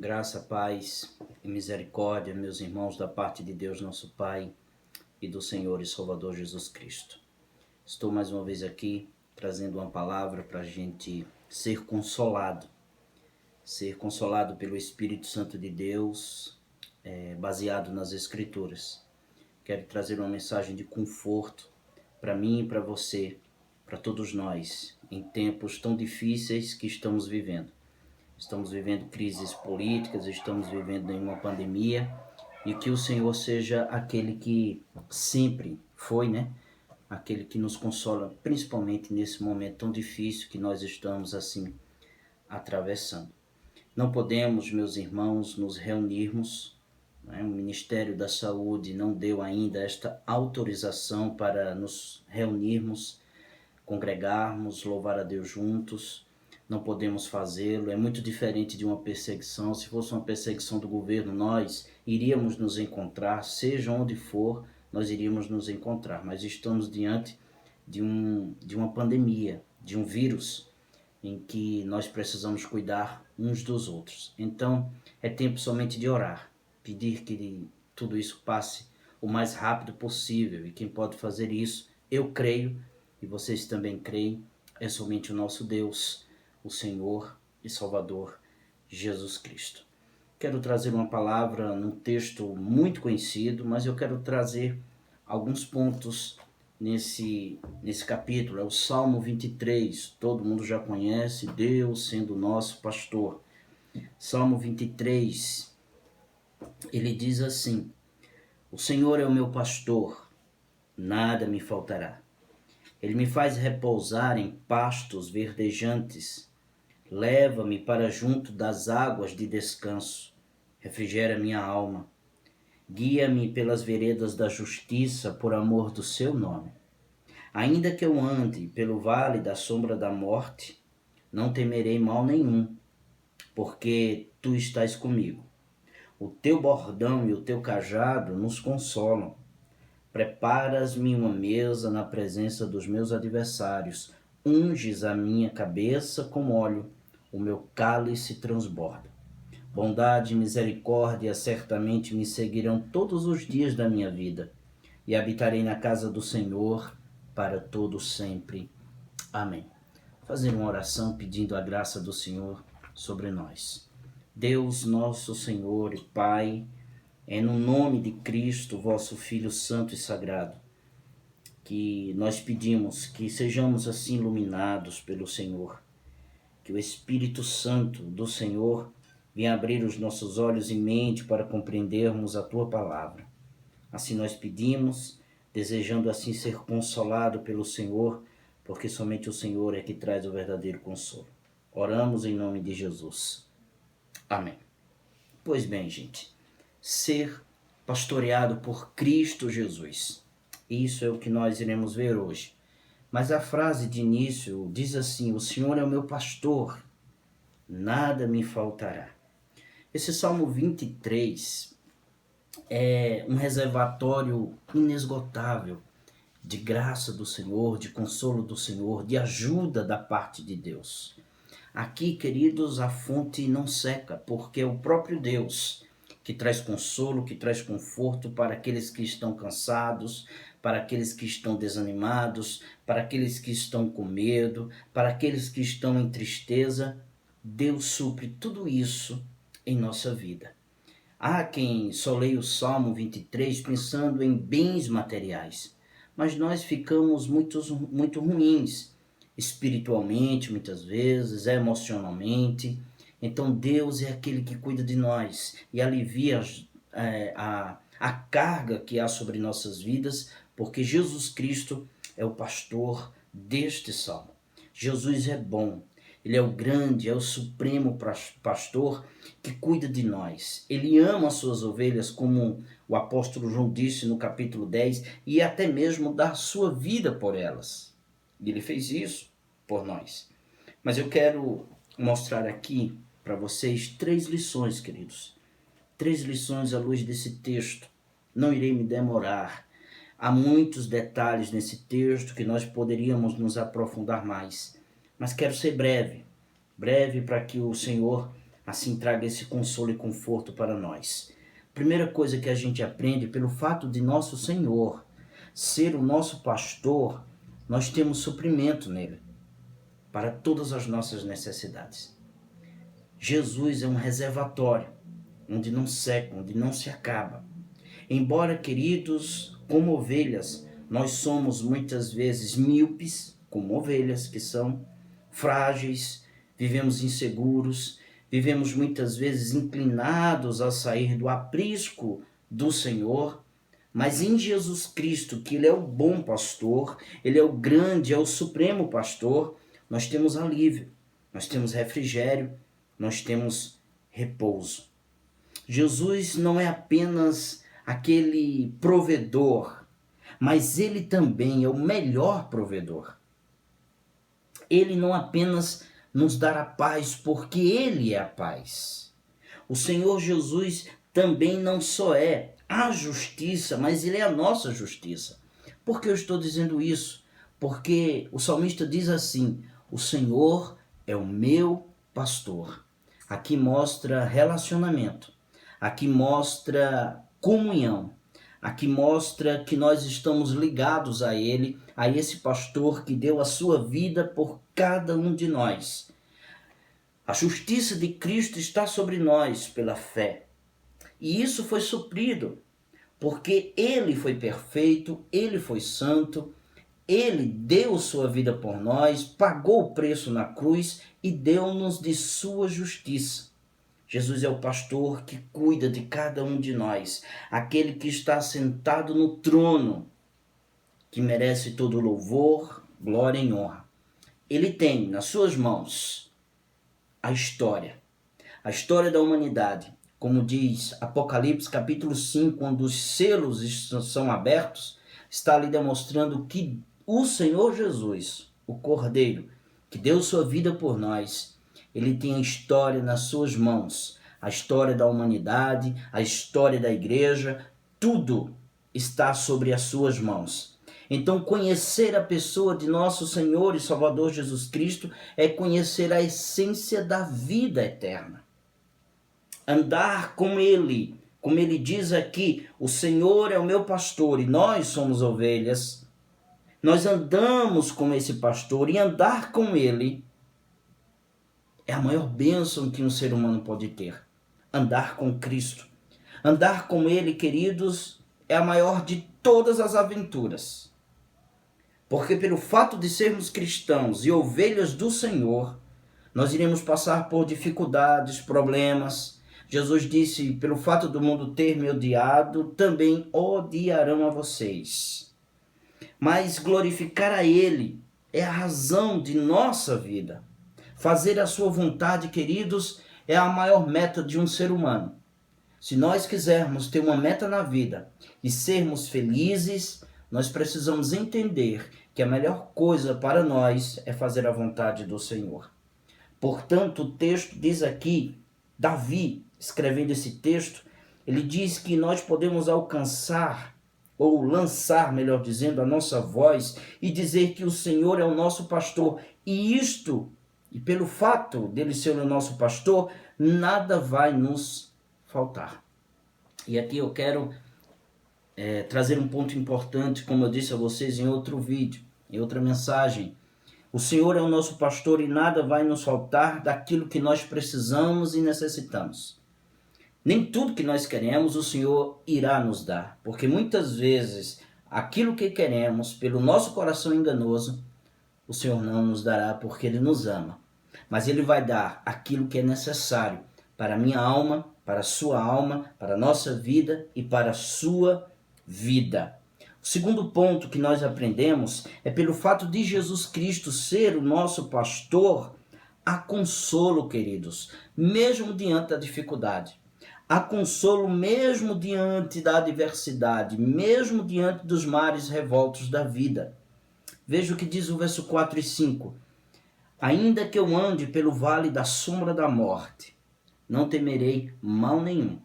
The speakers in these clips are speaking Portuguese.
Graça, paz e misericórdia, meus irmãos, da parte de Deus, nosso Pai, e do Senhor e Salvador Jesus Cristo. Estou mais uma vez aqui trazendo uma palavra para a gente ser consolado pelo Espírito Santo de Deus, baseado nas Escrituras. Quero trazer uma mensagem de conforto para mim e para você, para todos nós, em tempos tão difíceis que estamos vivendo. Estamos vivendo crises políticas, estamos vivendo em uma pandemia, e que o Senhor seja aquele que sempre foi, aquele que nos consola, principalmente nesse momento tão difícil que nós estamos assim atravessando. Não podemos, meus irmãos, nos reunirmos, o Ministério da Saúde não deu ainda esta autorização para nos reunirmos, congregarmos, louvar a Deus juntos. Não podemos fazê-lo, é muito diferente de uma perseguição. Se fosse uma perseguição do governo, nós iríamos nos encontrar, seja onde for, nós iríamos nos encontrar, mas estamos diante de uma pandemia, de um vírus, em que nós precisamos cuidar uns dos outros. Então, é tempo somente de orar, pedir que tudo isso passe o mais rápido possível, e quem pode fazer isso, eu creio, e vocês também creem, é somente o nosso Deus, o Senhor e Salvador Jesus Cristo. Quero trazer uma palavra num texto muito conhecido, mas eu quero trazer alguns pontos nesse capítulo. É o Salmo 23, todo mundo já conhece, Deus sendo o nosso pastor. Salmo 23, ele diz assim: o Senhor é o meu pastor, nada me faltará. Ele me faz repousar em pastos verdejantes. Leva-me para junto das águas de descanso. Refrigera minha alma. Guia-me pelas veredas da justiça por amor do seu nome. Ainda que eu ande pelo vale da sombra da morte, não temerei mal nenhum, porque tu estás comigo. O teu bordão e o teu cajado nos consolam. Preparas-me uma mesa na presença dos meus adversários. Unges a minha cabeça com óleo. O meu cálice transborda. Bondade e misericórdia certamente me seguirão todos os dias da minha vida, e habitarei na casa do Senhor para todo sempre. Amém. Fazer uma oração pedindo a graça do Senhor sobre nós. Deus, nosso Senhor e Pai, é no nome de Cristo, vosso Filho santo e sagrado, que nós pedimos que sejamos assim iluminados pelo Senhor, que o Espírito Santo do Senhor venha abrir os nossos olhos e mente para compreendermos a Tua palavra. Assim nós pedimos, desejando assim ser consolado pelo Senhor, porque somente o Senhor é que traz o verdadeiro consolo. Oramos em nome de Jesus. Amém. Pois bem, gente, ser pastoreado por Cristo Jesus. Isso é o que nós iremos ver hoje. Mas a frase de início diz assim: o Senhor é o meu pastor, nada me faltará. Esse Salmo 23 é um reservatório inesgotável de graça do Senhor, de consolo do Senhor, de ajuda da parte de Deus. Aqui, queridos, a fonte não seca, porque é o próprio Deus que traz consolo, que traz conforto para aqueles que estão cansados, para aqueles que estão desanimados, para aqueles que estão com medo, para aqueles que estão em tristeza. Deus supre tudo isso em nossa vida. Há quem só leia o Salmo 23 pensando em bens materiais, mas nós ficamos muito ruins espiritualmente, muitas vezes, emocionalmente. Então Deus é aquele que cuida de nós e alivia a carga que há sobre nossas vidas, porque Jesus Cristo é o pastor deste salmo. Jesus é bom, Ele é o grande, é o supremo pastor que cuida de nós. Ele ama as suas ovelhas, como o apóstolo João disse no capítulo 10, e até mesmo dá sua vida por elas. E Ele fez isso por nós. Mas eu quero mostrar aqui para vocês 3 lições, queridos. 3 lições à luz desse texto. Não irei me demorar. Há muitos detalhes nesse texto que nós poderíamos nos aprofundar mais. Mas quero ser breve para que o Senhor assim traga esse consolo e conforto para nós. Primeira coisa que a gente aprende, pelo fato de nosso Senhor ser o nosso pastor, nós temos suprimento nele para todas as nossas necessidades. Jesus é um reservatório, onde não seca, onde não se acaba. Embora, queridos, como ovelhas, nós somos muitas vezes míopes, como ovelhas que são frágeis, vivemos inseguros, vivemos muitas vezes inclinados a sair do aprisco do Senhor, mas em Jesus Cristo, que Ele é o bom pastor, Ele é o grande, é o supremo pastor, nós temos alívio, nós temos refrigério, nós temos repouso. Jesus não é apenas aquele provedor, mas Ele também é o melhor provedor. Ele não apenas nos dará paz, porque Ele é a paz. O Senhor Jesus também não só é a justiça, mas Ele é a nossa justiça. Por que eu estou dizendo isso? Porque o salmista diz assim: o Senhor é o meu pastor. Aqui mostra relacionamento, aqui mostra comunhão, aqui mostra que nós estamos ligados a Ele, a esse pastor que deu a sua vida por cada um de nós. A justiça de Cristo está sobre nós pela fé. E isso foi suprido, porque Ele foi perfeito, Ele foi santo, Ele deu sua vida por nós, pagou o preço na cruz e deu-nos de sua justiça. Jesus é o pastor que cuida de cada um de nós, aquele que está sentado no trono, que merece todo louvor, glória e honra. Ele tem nas suas mãos a história da humanidade. Como diz Apocalipse capítulo 5, quando os selos são abertos, está ali demonstrando que o Senhor Jesus, o Cordeiro, que deu sua vida por nós, ele tem a história nas suas mãos, a história da humanidade, a história da igreja, tudo está sobre as suas mãos. Então, conhecer a pessoa de nosso Senhor e Salvador Jesus Cristo é conhecer a essência da vida eterna. Andar com Ele, como Ele diz aqui, o Senhor é o meu pastor e nós somos ovelhas. Nós andamos com esse pastor e andar com Ele é a maior bênção que um ser humano pode ter. Andar com Cristo. Andar com Ele, queridos, é a maior de todas as aventuras. Porque pelo fato de sermos cristãos e ovelhas do Senhor, nós iremos passar por dificuldades, problemas. Jesus disse, pelo fato do mundo ter me odiado, também odiarão a vocês. Mas glorificar a Ele é a razão de nossa vida. Fazer a sua vontade, queridos, é a maior meta de um ser humano. Se nós quisermos ter uma meta na vida e sermos felizes, nós precisamos entender que a melhor coisa para nós é fazer a vontade do Senhor. Portanto, o texto diz aqui, Davi, escrevendo esse texto, ele diz que nós podemos alcançar, ou lançar, melhor dizendo, a nossa voz e dizer que o Senhor é o nosso pastor. E pelo fato dele ser o nosso pastor, nada vai nos faltar. E aqui eu quero trazer um ponto importante, como eu disse a vocês em outro vídeo, em outra mensagem. O Senhor é o nosso pastor e nada vai nos faltar daquilo que nós precisamos e necessitamos. Nem tudo que nós queremos o Senhor irá nos dar, porque muitas vezes aquilo que queremos, pelo nosso coração enganoso, o Senhor não nos dará porque Ele nos ama. Mas Ele vai dar aquilo que é necessário para a minha alma, para a sua alma, para a nossa vida e para a sua vida. O segundo ponto que nós aprendemos é pelo fato de Jesus Cristo ser o nosso pastor, há consolo, queridos, mesmo diante da dificuldade. Há consolo mesmo diante da adversidade, mesmo diante dos mares revoltos da vida. Veja o que diz o verso 4 e 5. Ainda que eu ande pelo vale da sombra da morte, não temerei mal nenhum,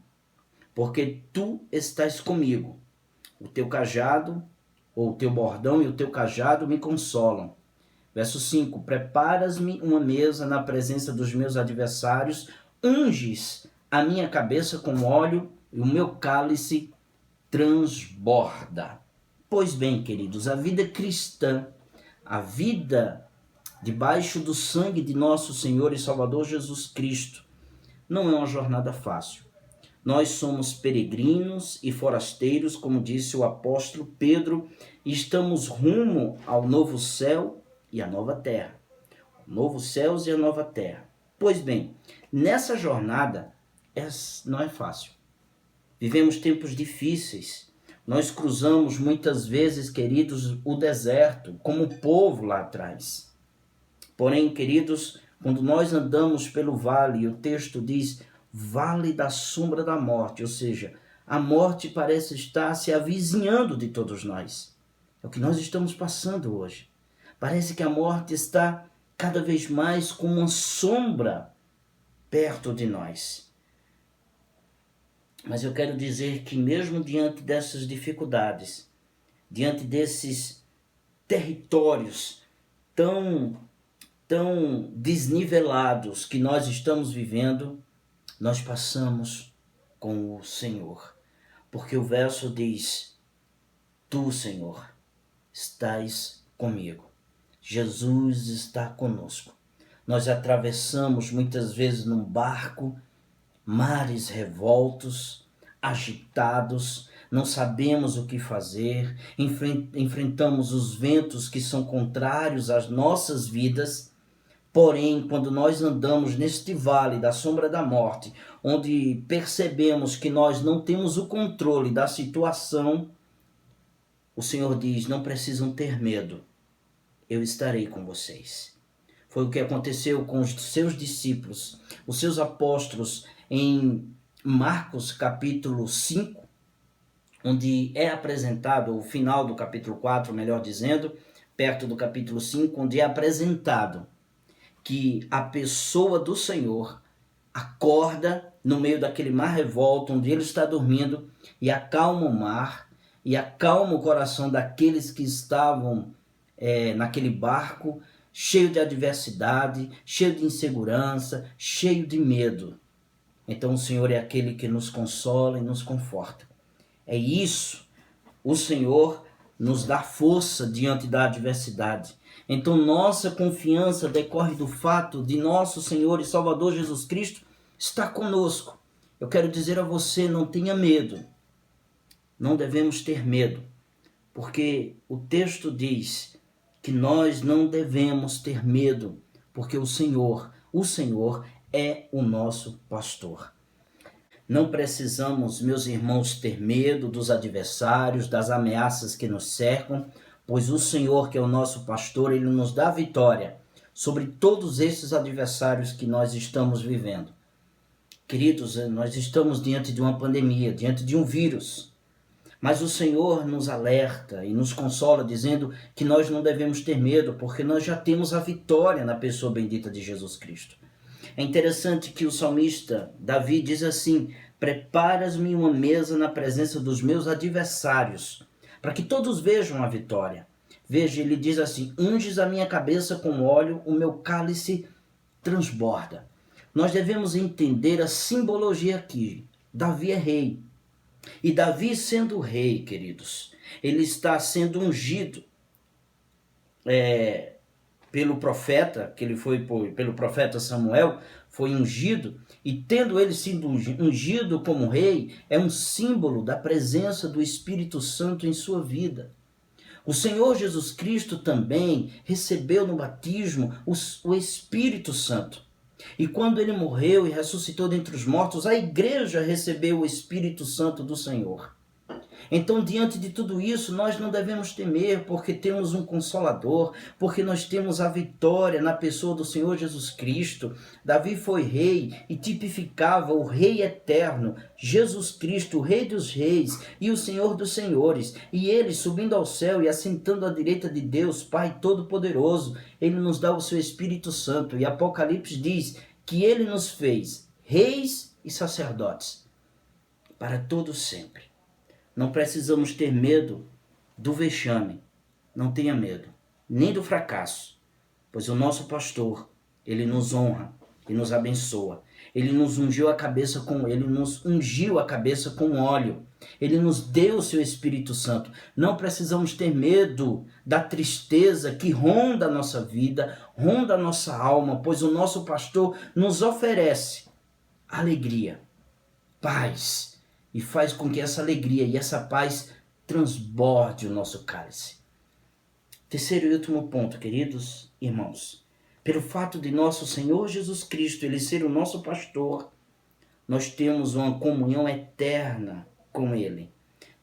porque tu estás comigo. O teu cajado, ou o teu bordão e o teu cajado me consolam. Verso 5. Preparas-me uma mesa na presença dos meus adversários, unges a minha cabeça com óleo e o meu cálice transborda. Pois bem, queridos, a vida cristã, a vida debaixo do sangue de nosso Senhor e Salvador Jesus Cristo, não é uma jornada fácil. Nós somos peregrinos e forasteiros, como disse o apóstolo Pedro, e estamos rumo ao novo céu e à nova terra. Novos céus e a nova terra. Pois bem, nessa jornada não é fácil. Vivemos tempos difíceis. Nós cruzamos muitas vezes, queridos, o deserto, como o povo lá atrás. Porém, queridos, quando nós andamos pelo vale, o texto diz, vale da sombra da morte, ou seja, a morte parece estar se avizinhando de todos nós. É o que nós estamos passando hoje. Parece que a morte está cada vez mais como uma sombra perto de nós. Mas eu quero dizer que mesmo diante dessas dificuldades, diante desses territórios tão desnivelados que nós estamos vivendo, nós passamos com o Senhor. Porque o verso diz, tu, Senhor, estás comigo. Jesus está conosco. Nós atravessamos muitas vezes num barco, mares revoltos, agitados, não sabemos o que fazer, enfrentamos os ventos que são contrários às nossas vidas. Porém, quando nós andamos neste vale da sombra da morte, onde percebemos que nós não temos o controle da situação, o Senhor diz, não precisam ter medo, eu estarei com vocês. Foi o que aconteceu com os seus discípulos, os seus apóstolos, em Marcos capítulo 5, onde é apresentado, o final do capítulo 4, melhor dizendo, perto do capítulo 5, onde é apresentado que a pessoa do Senhor acorda no meio daquele mar revolto, onde ele está dormindo, e acalma o mar, e acalma o coração daqueles que estavam naquele barco, cheio de adversidade, cheio de insegurança, cheio de medo. Então o Senhor é aquele que nos consola e nos conforta. É isso, o Senhor nos dá força diante da adversidade. Então nossa confiança decorre do fato de nosso Senhor e Salvador Jesus Cristo estar conosco. Eu quero dizer a você, não tenha medo. Não devemos ter medo, porque o texto diz que nós não devemos ter medo, porque o Senhor é o nosso pastor. Não precisamos, meus irmãos, ter medo dos adversários, das ameaças que nos cercam, pois o Senhor, que é o nosso pastor, ele nos dá vitória sobre todos esses adversários que nós estamos vivendo. Queridos, nós estamos diante de uma pandemia, diante de um vírus, mas o Senhor nos alerta e nos consola dizendo que nós não devemos ter medo, porque nós já temos a vitória na pessoa bendita de Jesus Cristo. É interessante que o salmista Davi diz assim, preparas-me uma mesa na presença dos meus adversários, para que todos vejam a vitória. Veja, ele diz assim, unges a minha cabeça com óleo, o meu cálice transborda. Nós devemos entender a simbologia aqui. Davi é rei. E Davi sendo rei, queridos, ele está sendo ungido pelo profeta, que ele foi pelo profeta Samuel, foi ungido, e tendo ele sido ungido como rei, é um símbolo da presença do Espírito Santo em sua vida. O Senhor Jesus Cristo também recebeu no batismo o Espírito Santo. E quando ele morreu e ressuscitou dentre os mortos, a igreja recebeu o Espírito Santo do Senhor. Então, diante de tudo isso, nós não devemos temer, porque temos um Consolador, porque nós temos a vitória na pessoa do Senhor Jesus Cristo. Davi foi rei e tipificava o Rei eterno, Jesus Cristo, o Rei dos reis e o Senhor dos senhores. E ele, subindo ao céu e assentando à direita de Deus, Pai Todo-Poderoso, ele nos dá o seu Espírito Santo. E Apocalipse diz que ele nos fez reis e sacerdotes para todo sempre. Não precisamos ter medo do vexame, não tenha medo, nem do fracasso, pois o nosso pastor, ele nos honra e nos abençoa. Ele nos ungiu a cabeça com óleo. Ele nos deu o seu Espírito Santo. Não precisamos ter medo da tristeza que ronda a nossa vida, ronda a nossa alma, pois o nosso pastor nos oferece alegria, paz, e faz com que essa alegria e essa paz transborde o nosso cálice. Terceiro e último ponto, queridos irmãos. Pelo fato de nosso Senhor Jesus Cristo, ele ser o nosso pastor, nós temos uma comunhão eterna com ele.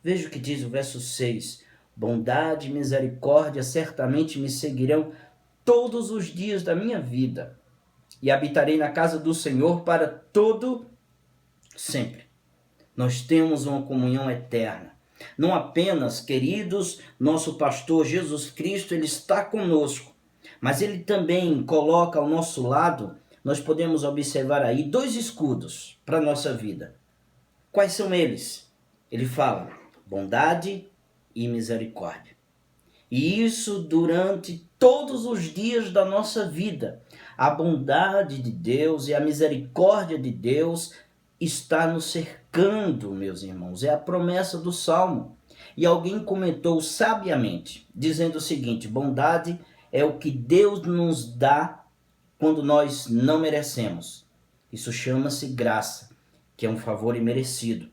Veja o que diz o verso 6. Bondade e misericórdia certamente me seguirão todos os dias da minha vida, e habitarei na casa do Senhor para todo sempre. Nós temos uma comunhão eterna. Não apenas, queridos, nosso pastor Jesus Cristo, ele está conosco, mas ele também coloca ao nosso lado, nós podemos observar aí 2 escudos para a nossa vida. Quais são eles? Ele fala bondade e misericórdia. E isso durante todos os dias da nossa vida. A bondade de Deus e a misericórdia de Deus está nos cercando, meus irmãos. É a promessa do Salmo. E alguém comentou sabiamente, dizendo o seguinte: bondade é o que Deus nos dá quando nós não merecemos. Isso chama-se graça, que é um favor imerecido.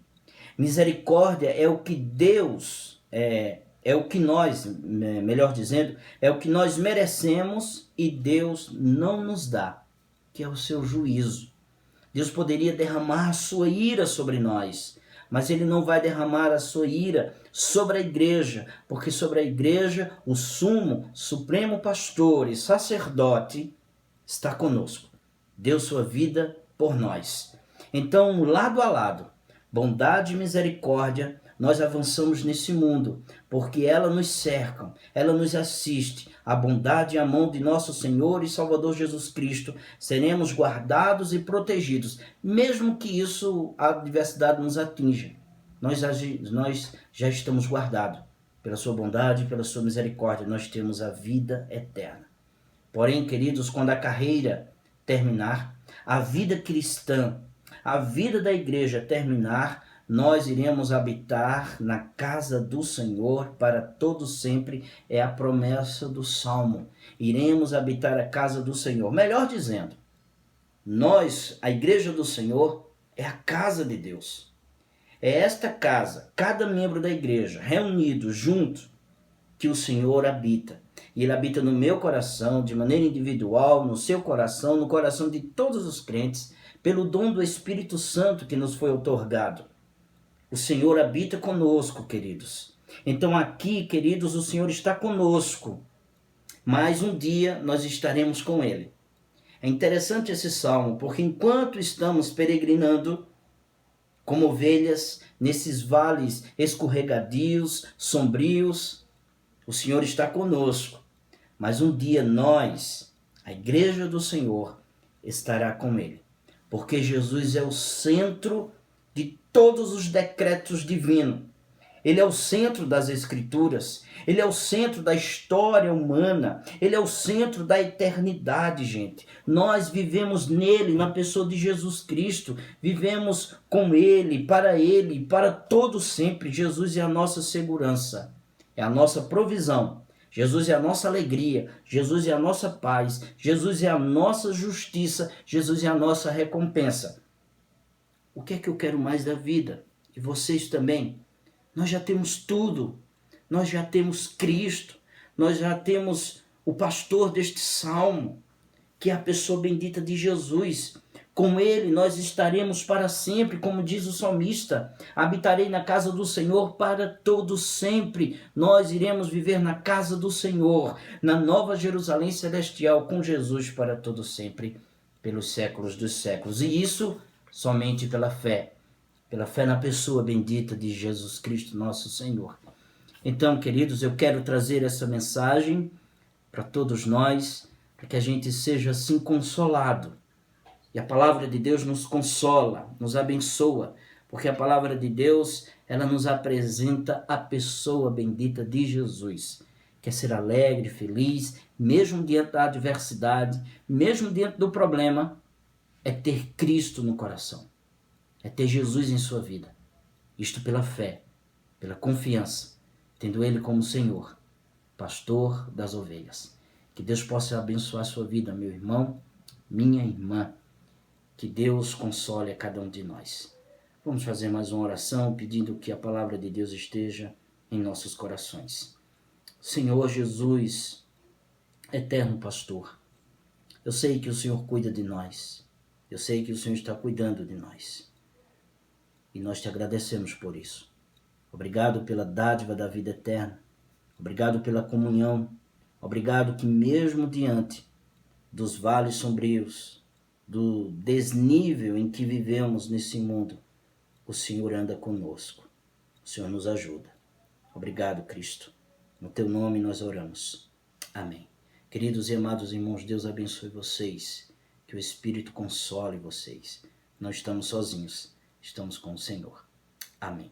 Misericórdia é o que Deus, é o que nós, melhor dizendo, é o que nós merecemos e Deus não nos dá, que é o seu juízo. Deus poderia derramar a sua ira sobre nós, mas ele não vai derramar a sua ira sobre a igreja, porque sobre a igreja o sumo, supremo pastor e sacerdote está conosco. Deu sua vida por nós. Então, lado a lado, bondade e misericórdia, nós avançamos nesse mundo, porque ela nos cercam, ela nos assiste. A bondade e a mão de nosso Senhor e Salvador Jesus Cristo, seremos guardados e protegidos, mesmo que isso, a adversidade nos atinja. Nós já estamos guardados pela sua bondade e pela sua misericórdia, nós temos a vida eterna. Porém, queridos, quando a carreira terminar, a vida cristã, a vida da igreja terminar, nós iremos habitar na casa do Senhor para todo sempre, é a promessa do Salmo. Iremos habitar a casa do Senhor. Melhor dizendo, nós, a igreja do Senhor, é a casa de Deus. É esta casa, cada membro da igreja, reunido junto, que o Senhor habita. E ele habita no meu coração, de maneira individual, no seu coração, no coração de todos os crentes, pelo dom do Espírito Santo que nos foi outorgado. O Senhor habita conosco, queridos. Então aqui, queridos, o Senhor está conosco. Mas um dia nós estaremos com Ele. É interessante esse salmo, porque enquanto estamos peregrinando, como ovelhas, nesses vales escorregadios, sombrios, o Senhor está conosco. Mas um dia nós, a igreja do Senhor, estará com Ele. Porque Jesus é o centro de todos os decretos divinos. Ele é o centro das Escrituras. Ele é o centro da história humana. Ele é o centro da eternidade, gente. Nós vivemos nele, na pessoa de Jesus Cristo. Vivemos com Ele, para todo sempre. Jesus é a nossa segurança. É a nossa provisão. Jesus é a nossa alegria. Jesus é a nossa paz. Jesus é a nossa justiça. Jesus é a nossa recompensa. O que é que eu quero mais da vida? E vocês também. Nós já temos tudo. Nós já temos Cristo. Nós já temos o pastor deste salmo, que é a pessoa bendita de Jesus. Com Ele nós estaremos para sempre, como diz o salmista. Habitarei na casa do Senhor para todo sempre. Nós iremos viver na casa do Senhor, na nova Jerusalém celestial, com Jesus para todo sempre, pelos séculos dos séculos. E isso somente pela fé na pessoa bendita de Jesus Cristo, nosso Senhor. Então, queridos, eu quero trazer essa mensagem para todos nós, para que a gente seja assim consolado. E a palavra de Deus nos consola, nos abençoa, porque a palavra de Deus, ela nos apresenta a pessoa bendita de Jesus. Quer ser alegre, feliz, mesmo diante da adversidade, mesmo diante do problema, é ter Cristo no coração, é ter Jesus em sua vida. Isto pela fé, pela confiança, tendo Ele como Senhor, pastor das ovelhas. Que Deus possa abençoar a sua vida, meu irmão, minha irmã. Que Deus console a cada um de nós. Vamos fazer mais uma oração pedindo que a palavra de Deus esteja em nossos corações. Senhor Jesus, eterno pastor, eu sei que o Senhor cuida de nós. Eu sei que o Senhor está cuidando de nós. E nós te agradecemos por isso. Obrigado pela dádiva da vida eterna. Obrigado pela comunhão. Obrigado que mesmo diante dos vales sombrios, do desnível em que vivemos nesse mundo, o Senhor anda conosco. O Senhor nos ajuda. Obrigado, Cristo. No teu nome nós oramos. Amém. Queridos e amados irmãos, Deus abençoe vocês. Que o Espírito console vocês. Não estamos sozinhos. Estamos com o Senhor. Amém.